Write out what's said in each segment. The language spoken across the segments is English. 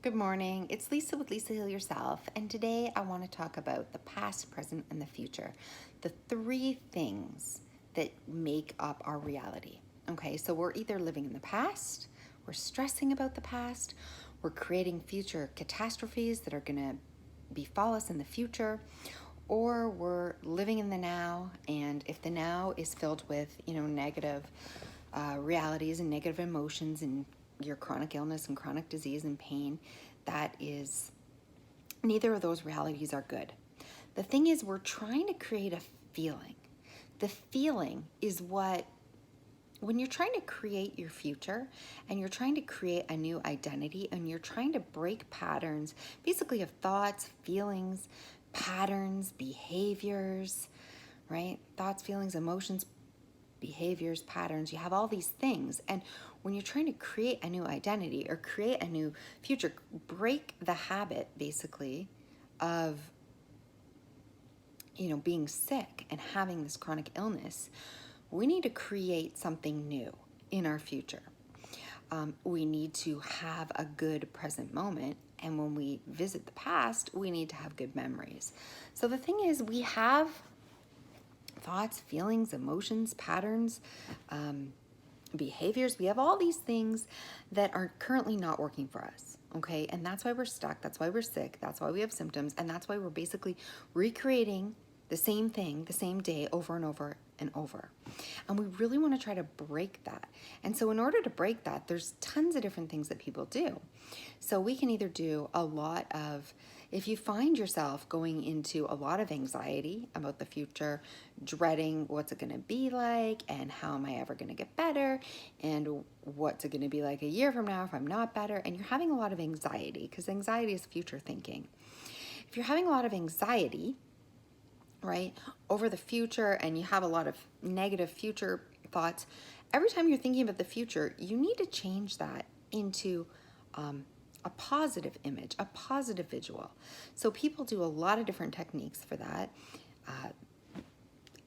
Good morning. It's Lisa with Lisa Heal Yourself, and today I want to talk about the past, present, and the future. The three things that make up our reality. Okay, so we're either living in the past, we're stressing about the past, we're creating future catastrophes that are going to befall us in the future, or we're living in the now, and if the now is filled with, negative realities and negative emotions and your chronic illness and chronic disease and pain, that is, neither of those realities are good. The thing is, we're trying to create a feeling. The feeling is when you're trying to create your future and you're trying to create a new identity and you're trying to break patterns, basically, of thoughts, feelings, patterns, behaviors, right? Thoughts, feelings, emotions, behaviors, patterns, you have all these things. And when you're trying to create a new identity or create a new future, break the habit basically of, being sick and having this chronic illness, we need to create something new in our future. We need to have a good present moment. And when we visit the past, we need to have good memories. So the thing is, we have thoughts, feelings, emotions, patterns, behaviors. We have all these things that are currently not working for us. Okay. And that's why we're stuck. That's why we're sick. That's why we have symptoms. And that's why we're basically recreating the same thing, the same day over and over and over. And we really want to try to break that. And so in order to break that, there's tons of different things that people do. So we can either do a lot of, if you find yourself going into a lot of anxiety about the future, dreading what's it going to be like and how am I ever going to get better and what's it going to be like a year from now if I'm not better, and you're having a lot of anxiety, because anxiety is future thinking. If you're having a lot of anxiety, right, over the future, and you have a lot of negative future thoughts, every time you're thinking about the future, you need to change that into a positive image, a positive visual. So people do a lot of different techniques for that.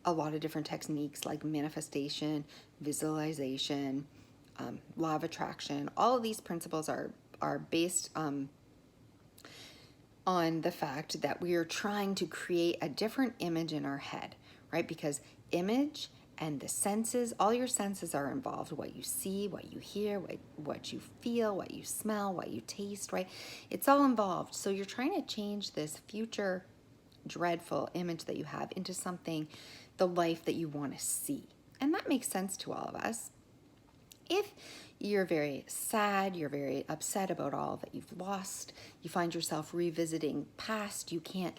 A lot of different techniques like manifestation, visualization, law of attraction. All of these principles are based on the fact that we are trying to create a different image in our head, right? Because image and the senses, all your senses are involved. What you see, what you hear, what you feel, what you smell, what you taste, right? It's all involved. So you're trying to change this future dreadful image that you have into something, the life that you want to see. And that makes sense to all of us. If you're very sad, you're very upset about all that you've lost, you find yourself revisiting past, you can't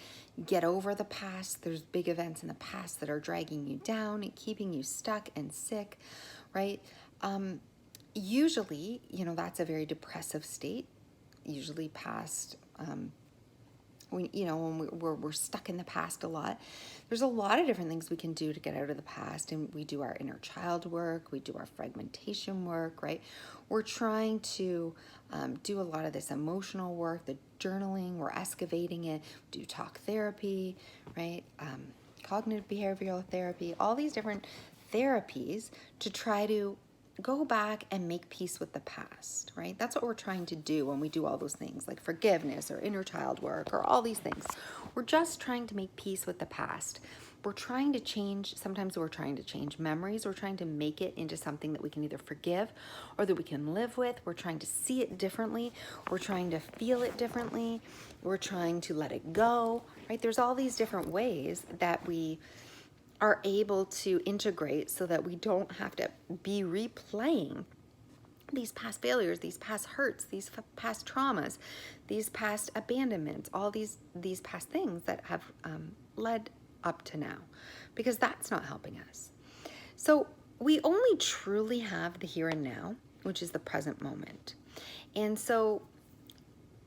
get over the past, there's big events in the past that are dragging you down and keeping you stuck and sick, right? Usually, that's a very depressive state, usually past, when we're stuck in the past a lot. There's a lot of different things we can do to get out of the past, and we do our inner child work, we do our fragmentation work, right? We're trying to do a lot of this emotional work, the journaling, we're excavating it, do talk therapy, right? Cognitive behavioral therapy, all these different therapies to try to go back and make peace with the past, right? That's what we're trying to do when we do all those things like forgiveness or inner child work or all these things. We're just trying to make peace with the past. We're trying to change, sometimes we're trying to change memories. We're trying to make it into something that we can either forgive or that we can live with. We're trying to see it differently. We're trying to feel it differently. We're trying to let it go, right? There's all these different ways that we are able to integrate so that we don't have to be replaying these past failures, these past hurts, these past traumas, these past abandonments, all these past things that have led up to now, because that's not helping us. So we only truly have the here and now, which is the present moment. And so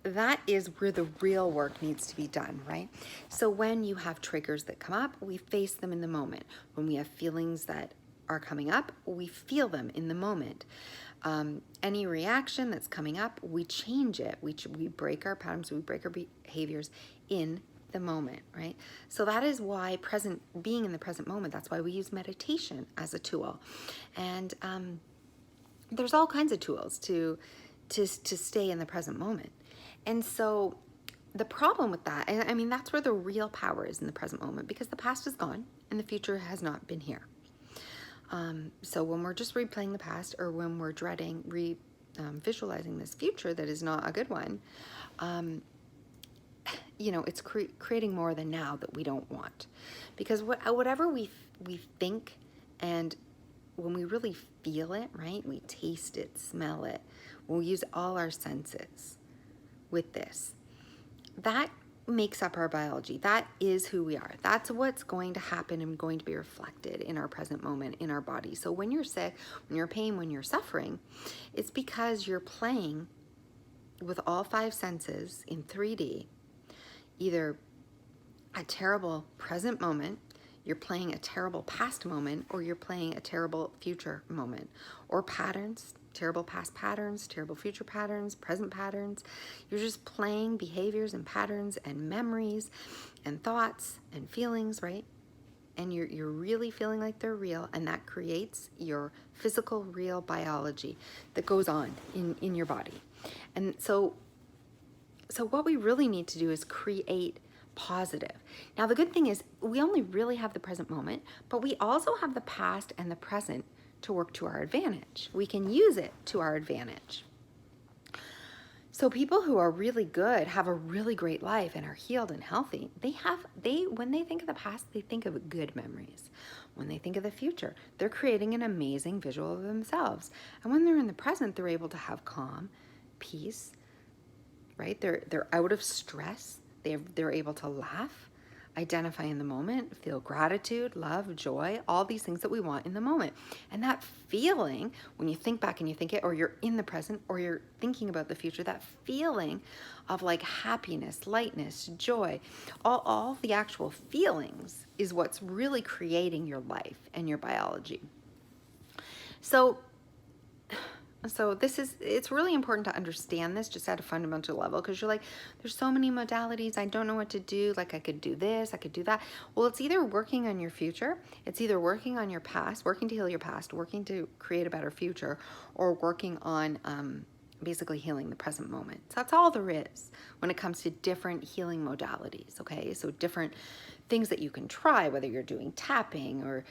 that is where the real work needs to be done, right? So when you have triggers that come up, we face them in the moment. When we have feelings that are coming up, we feel them in the moment. Any reaction that's coming up, we change it. We break our patterns, we break our behaviors in the moment, right? So that is why being in the present moment, that's why we use meditation as a tool. And there's all kinds of tools to stay in the present moment. And so the problem with that, and I mean, that's where the real power is in the present moment, because the past is gone and the future has not been here. So when we're just replaying the past, or when we're dreading, visualizing this future that is not a good one, it's creating more than now that we don't want. Because whatever we think, and when we really feel it, right, we taste it, smell it, we'll use all our senses with this. That makes up our biology. That is who we are. That's what's going to happen and going to be reflected in our present moment, in our body. So when you're sick, when you're in pain, when you're suffering, it's because you're playing with all 5 senses in 3D, either a terrible present moment, you're playing a terrible past moment, or you're playing a terrible future moment, or patterns, terrible past patterns, terrible future patterns, present patterns. You're just playing behaviors and patterns and memories and thoughts and feelings, right? And you're really feeling like they're real, and that creates your physical, real biology that goes on in your body. And so what we really need to do is create positive. Now, the good thing is we only really have the present moment, but we also have the past and the present to work to our advantage. We can use it to our advantage. So people who are really good, have a really great life, and are healed and healthy, when they think of the past, they think of good memories. When they think of the future, they're creating an amazing visual of themselves. And when they're in the present, they're able to have calm, peace, right? They're out of stress. They're able to laugh, identify in the moment, feel gratitude, love, joy, all these things that we want in the moment. And that feeling, when you think back and you think it, or you're in the present, or you're thinking about the future, that feeling of like happiness, lightness, joy, all the actual feelings is what's really creating your life and your biology. So it's really important to understand this just at a fundamental level, because you're like, there's so many modalities, I don't know what to do, like I could do this, I could do that. Well, it's either working on your future, it's either working on your past, working to heal your past, working to create a better future, or working on basically healing the present moment. So that's all there is when it comes to different healing modalities, okay? So different things that you can try, whether you're doing tapping or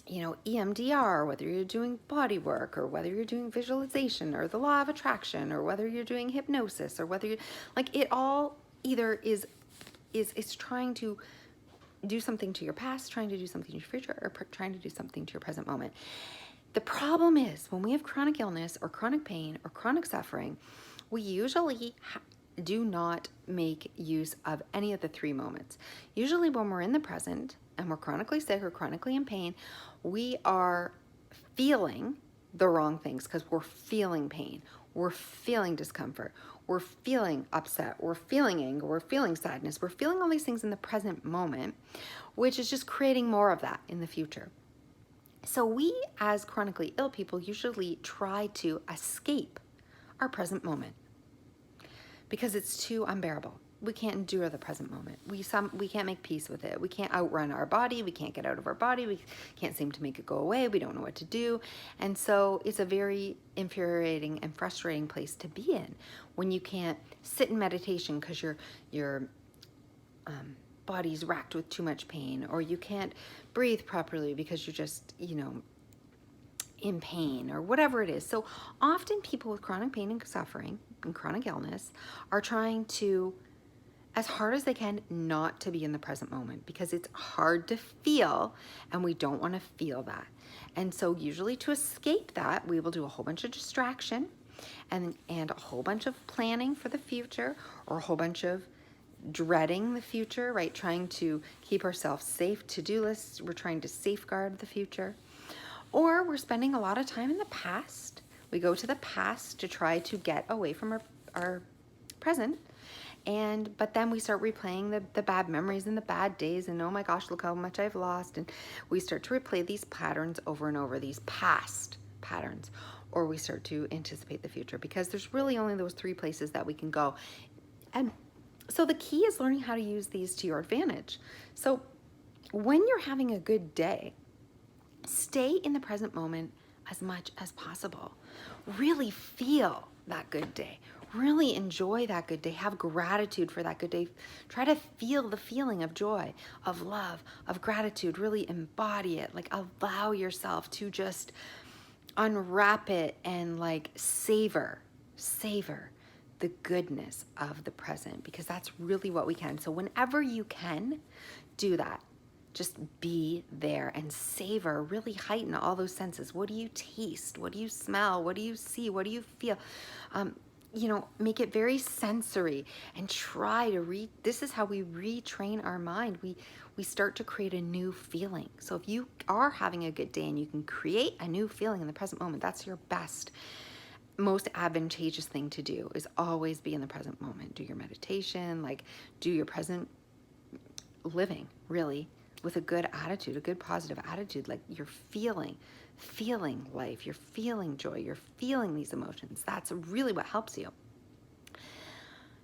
EMDR, whether you're doing body work, or whether you're doing visualization, or the law of attraction, or whether you're doing hypnosis, or whether you it all either is trying to do something to your past, trying to do something to your future, or trying to do something to your present moment. The problem is when we have chronic illness or chronic pain or chronic suffering, we usually do not make use of any of the 3 moments. Usually when we're in the present and we're chronically sick or chronically in pain, we are feeling the wrong things because we're feeling pain, we're feeling discomfort, we're feeling upset, we're feeling anger, we're feeling sadness, we're feeling all these things in the present moment, which is just creating more of that in the future. So we, as chronically ill people, usually try to escape our present moment because it's too unbearable. We can't endure the present moment. We can't make peace with it. We can't outrun our body. We can't get out of our body. We can't seem to make it go away. We don't know what to do. And so it's a very infuriating and frustrating place to be in when you can't sit in meditation because your body's racked with too much pain, or you can't breathe properly because you're just, in pain, or whatever it is. So often people with chronic pain and suffering and chronic illness are trying to, as hard as they can, not to be in the present moment because it's hard to feel and we don't want to feel that. And so usually to escape that, we will do a whole bunch of distraction and a whole bunch of planning for the future, or a whole bunch of dreading the future, right? Trying to keep ourselves safe, to-do lists. We're trying to safeguard the future. Or we're spending a lot of time in the past. We go to the past to try to get away from our present. But then we start replaying the bad memories and the bad days, and oh my gosh, look how much I've lost. And we start to replay these patterns over and over, these past patterns, or we start to anticipate the future, because there's really only those 3 places that we can go. And so the key is learning how to use these to your advantage. So when you're having a good day, stay in the present moment as much as possible. Really feel that good day. really enjoy that good day. Have gratitude for that good day. Try to feel the feeling of joy, of love, of gratitude. Really embody it. Like allow yourself to just unwrap it and like savor the goodness of the present, because that's really what we can. So whenever you can, do that. Just be there and savor, really heighten all those senses. What do you taste? What do you smell? What do you see? What do you feel? Make it very sensory and try to this is how we retrain our mind. We start to create a new feeling. So if you are having a good day and you can create a new feeling in the present moment, that's your best, most advantageous thing to do, is always be in the present moment. Do your meditation, like do your present living, really, with a good attitude, a good positive attitude. Like you're feeling life, you're feeling joy, you're feeling these emotions. That's really what helps you.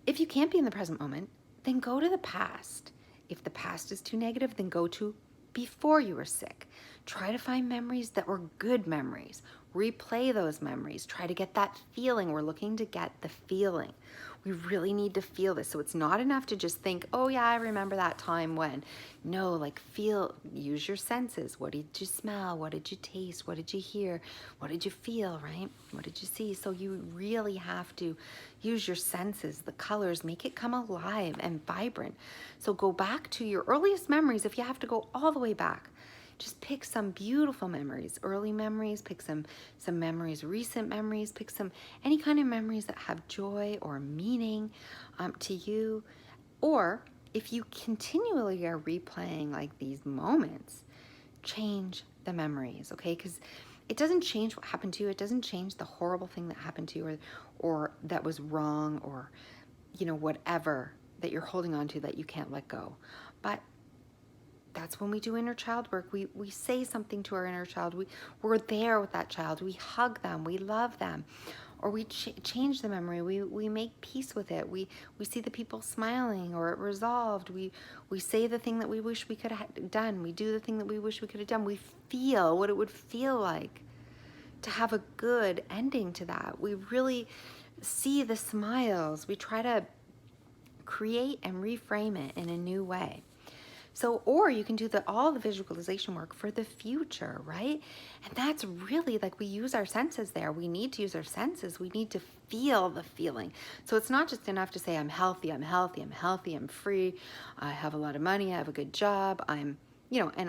If you can't be in the present moment, then go to the past. If the past is too negative, then go to before you were sick. Try to find memories that were good memories. Replay those memories. Try to get that feeling. We're looking to get the feeling. We really need to feel this. So it's not enough to just think, oh yeah, I remember that time when. No, like use your senses. What did you smell? What did you taste? What did you hear? What did you feel, right? What did you see? So you really have to use your senses, the colors, make it come alive and vibrant. So go back to your earliest memories. If you have to go all the way back, just pick some beautiful memories, early memories, pick some memories, recent memories, pick any kind of memories that have joy or meaning to you. Or if you continually are replaying like these moments, change the memories, okay? Because it doesn't change what happened to you. It doesn't change the horrible thing that happened to you or that was wrong, or, whatever that you're holding on to that you can't let go. But that's when we do inner child work. We say something to our inner child. We're there with that child. We hug them. We love them. Or we change the memory. We make peace with it. We see the people smiling, or it resolved. We say the thing that we wish we could have done. We do the thing that we wish we could have done. We feel what it would feel like to have a good ending to that. We really see the smiles. We try to create and reframe it in a new way. So, or you can do all the visualization work for the future, right? And that's really like we use our senses there. We need to use our senses. We need to feel the feeling. So it's not just enough to say, I'm healthy, I'm free, I have a lot of money, I have a good job, and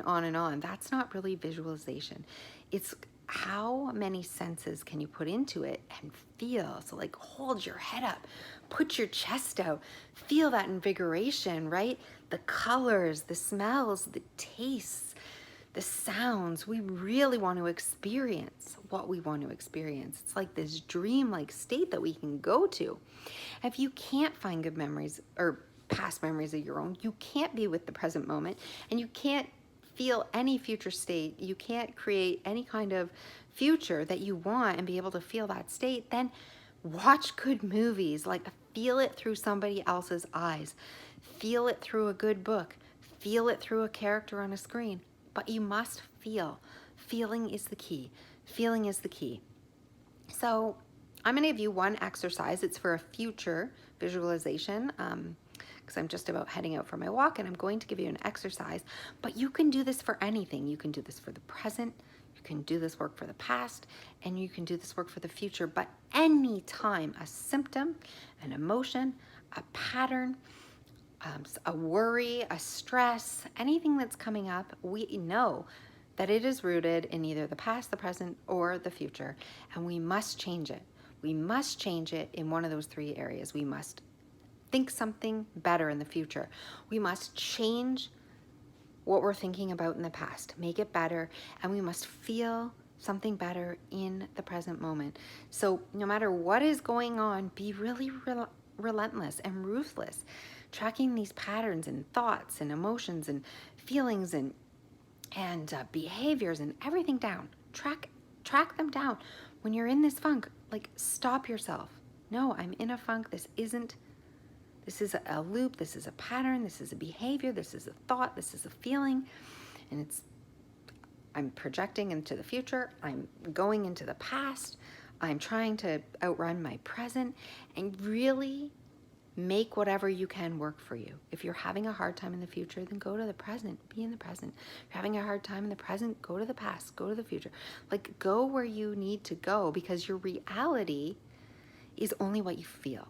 on and on. That's not really visualization. It's how many senses can you put into it and feel? So like hold your head up, put your chest out, feel that invigoration, right? The colors, the smells, the tastes, the sounds. We really want to experience what we want to experience. It's like this dream-like state that we can go to. If you can't find good memories or past memories of your own, you can't be with the present moment, and you can't feel any future state, you can't create any kind of future that you want and be able to feel that state, then watch good movies. Like feel it through somebody else's eyes. Feel it through a good book. Feel it through a character on a screen. But you must feel. Feeling is the key. Feeling is the key. So I'm going to give you one exercise. It's for a future visualization. Because I'm just about heading out for my walk, and I'm going to give you an exercise. But you can do this for anything. You can do this for the present, you can do this work for the past, and you can do this work for the future. But anytime a symptom, an emotion, a pattern, a worry, a stress, anything that's coming up, we know that it is rooted in either the past, the present, or the future, and we must change it. We must change it in one of those three areas. We must think something better in the future. We must change what we're thinking about in the past, make it better, and we must feel something better in the present moment. So no matter what is going on, be really relentless and ruthless, tracking these patterns and thoughts and emotions and feelings and behaviors and everything down. Track them down. When you're in this funk, like stop yourself. No, I'm in a funk. This is a loop, this is a pattern, this is a behavior, this is a thought, this is a feeling, and I'm projecting into the future, I'm going into the past, I'm trying to outrun my present, and really make whatever you can work for you. If you're having a hard time in the future, then go to the present, be in the present. If you're having a hard time in the present, go to the past, go to the future. Like, go where you need to go, because your reality is only what you feel.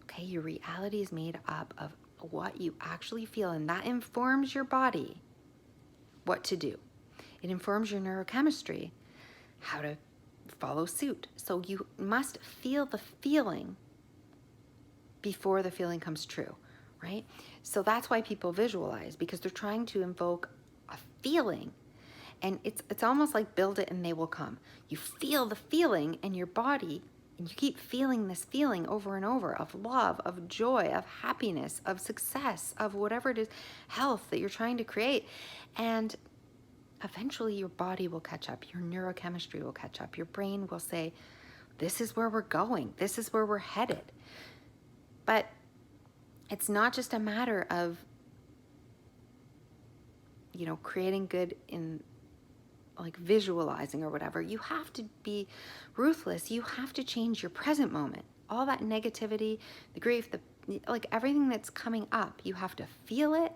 Okay, your reality is made up of what you actually feel, and that informs your body what to do. It informs your neurochemistry how to follow suit. So you must feel the feeling before the feeling comes true, right? So that's why people visualize, because they're trying to invoke a feeling. And it's almost like build it and they will come. You feel the feeling in your body, and you keep feeling this feeling over and over of love, of joy, of happiness, of success, of whatever it is, health that you're trying to create. And eventually your body will catch up. Your neurochemistry will catch up. Your brain will say, this is where we're going. This is where we're headed. But it's not just a matter of, you know, creating good in like visualizing or whatever. You have to be ruthless. You have to change your present moment. All that negativity, the grief, like everything that's coming up, you have to feel it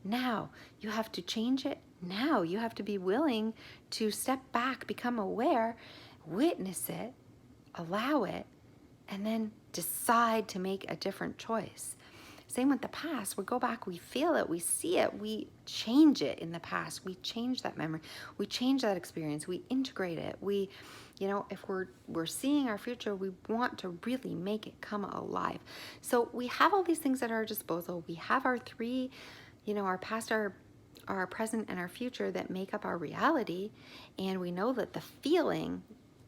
now. You have to change it now. You have to be willing to step back, become aware, witness it, allow it, and then decide to make a different choice. Same with the past. We go back, we feel it, we see it, we change it in the past. We change that memory, we change that experience, we integrate it. We, you know, if we're seeing our future, we want to really make it come alive. So we have all these things at our disposal. We have our three, you know, our past, our present, and our future that make up our reality. And we know that the feeling,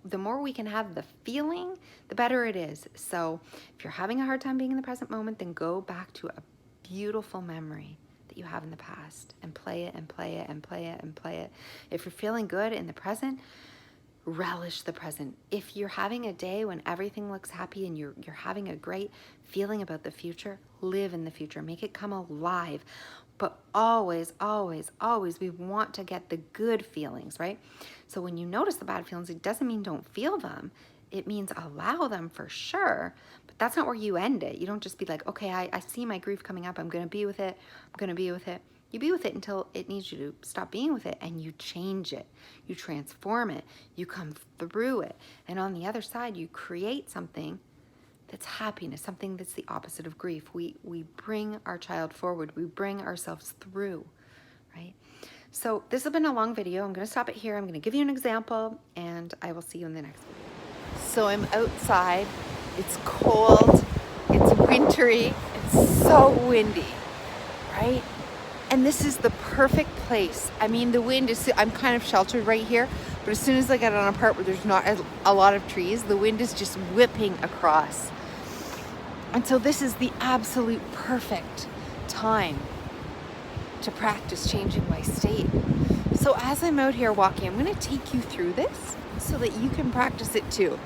the more we can have the feeling, the better it is. So if you're having a hard time being in the present moment, then go back to a beautiful memory that you have in the past and play it and play it and play it and play it. If you're feeling good in the present, relish the present. If you're having a day when everything looks happy and you're having a great feeling about the future, live in the future, make it come alive. But always, always, always, we want to get the good feelings, right? So when you notice the bad feelings, it doesn't mean don't feel them. It means allow them for sure, but that's not where you end it. You don't just be like, okay, I see my grief coming up. I'm going to be with it. I'm going to be with it. You be with it until it needs you to stop being with it, and you change it. You transform it. You come through it. And on the other side, you create something that's happiness, something that's the opposite of grief. We bring our child forward. We bring ourselves through, right? So this has been a long video. I'm going to stop it here. I'm going to give you an example, and I will see you in the next video. So I'm outside. It's cold. It's wintry. It's so windy, right? And this is the perfect place. I mean, the wind is, I'm kind of sheltered right here, but as soon as I get on a part where there's not a lot of trees, the wind is just whipping across. And so this is the absolute perfect time to practice changing my state. So as I'm out here walking, I'm going to take you through this so that you can practice it too.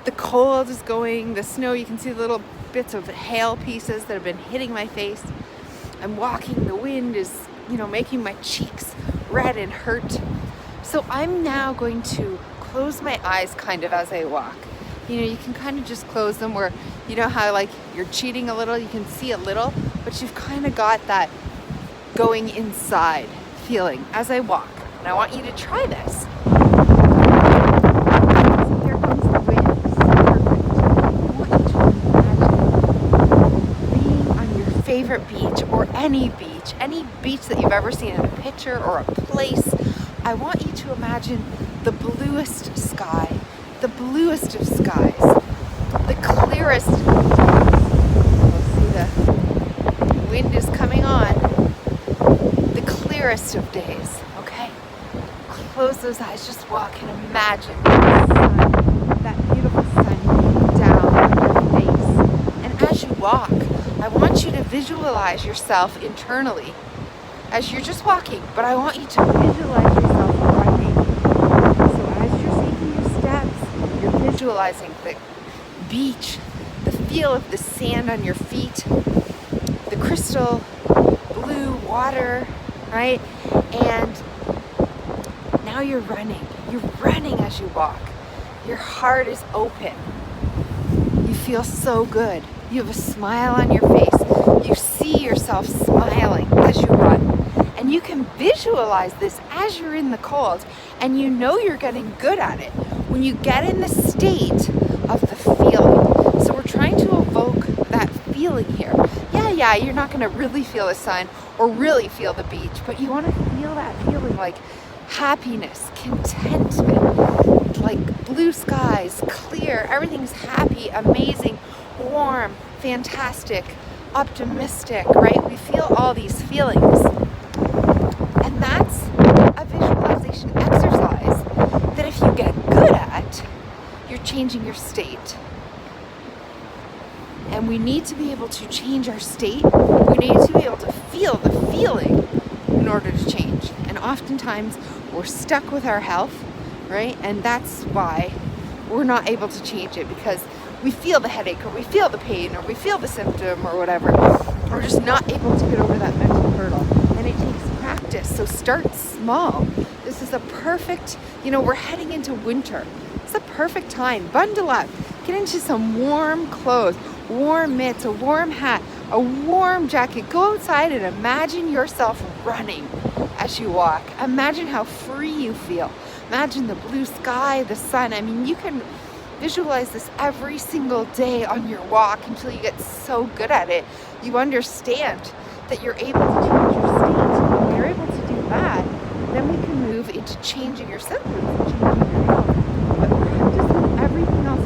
The cold is going, the snow, you can see the little bits of hail pieces that have been hitting my face. I'm walking, the wind is, you know, making my cheeks red and hurt. So I'm now going to close my eyes kind of as I walk. You know, you can kind of just close them where, you know how like you're cheating a little, you can see a little, but you've kind of got that going inside feeling as I walk. And I want you to try this. There comes the wind. Perfect. I want you to imagine being on your favorite beach, or any beach that you've ever seen in a picture or a place. I want you to imagine the bluest sky, the bluest of skies, the clearest. You'll see the wind is coming on. The clearest of days, okay? Close those eyes, just walk and imagine the sun, that beautiful sun down on your face. And as you walk, I want you to visualize yourself internally as you're just walking, but I want you to visualize yourself running. So as you're taking your steps, you're visualizing the beach, the feel of the sand on your feet, the crystal blue water, right? And now you're running as you walk. Your heart is open. You feel so good. You have a smile on your face. You see yourself smiling as you run. And you can visualize this as you're in the cold, and you know you're getting good at it when you get in the state of the feeling. So we're trying to evoke that feeling here. Yeah, you're not going to really feel the sun or really feel the beach, but you want to feel that feeling like happiness, contentment, like blue skies, clear, everything's happy, amazing, warm, fantastic, optimistic, right? We feel all these feelings. And that's a visualization exercise that if you get good at, you're changing your state. And we need to be able to change our state. We need to be able to feel the feeling in order to change. And oftentimes we're stuck with our health, right? And that's why we're not able to change it, because we feel the headache, or we feel the pain, or we feel the symptom, or whatever. We're just not able to get over that mental hurdle. And it takes practice. So start small. This is a perfect, we're heading into winter. It's a perfect time. Bundle up. Get into some warm clothes, warm mitts, a warm hat, a warm jacket. Go outside and imagine yourself running as you walk. Imagine how free you feel. Imagine the blue sky, the sun. I mean, you can visualize this every single day on your walk until you get so good at it. You understand that you're able to change your state. When you're able to do that, then we can move into changing your symptoms and changing your health. But practicing everything else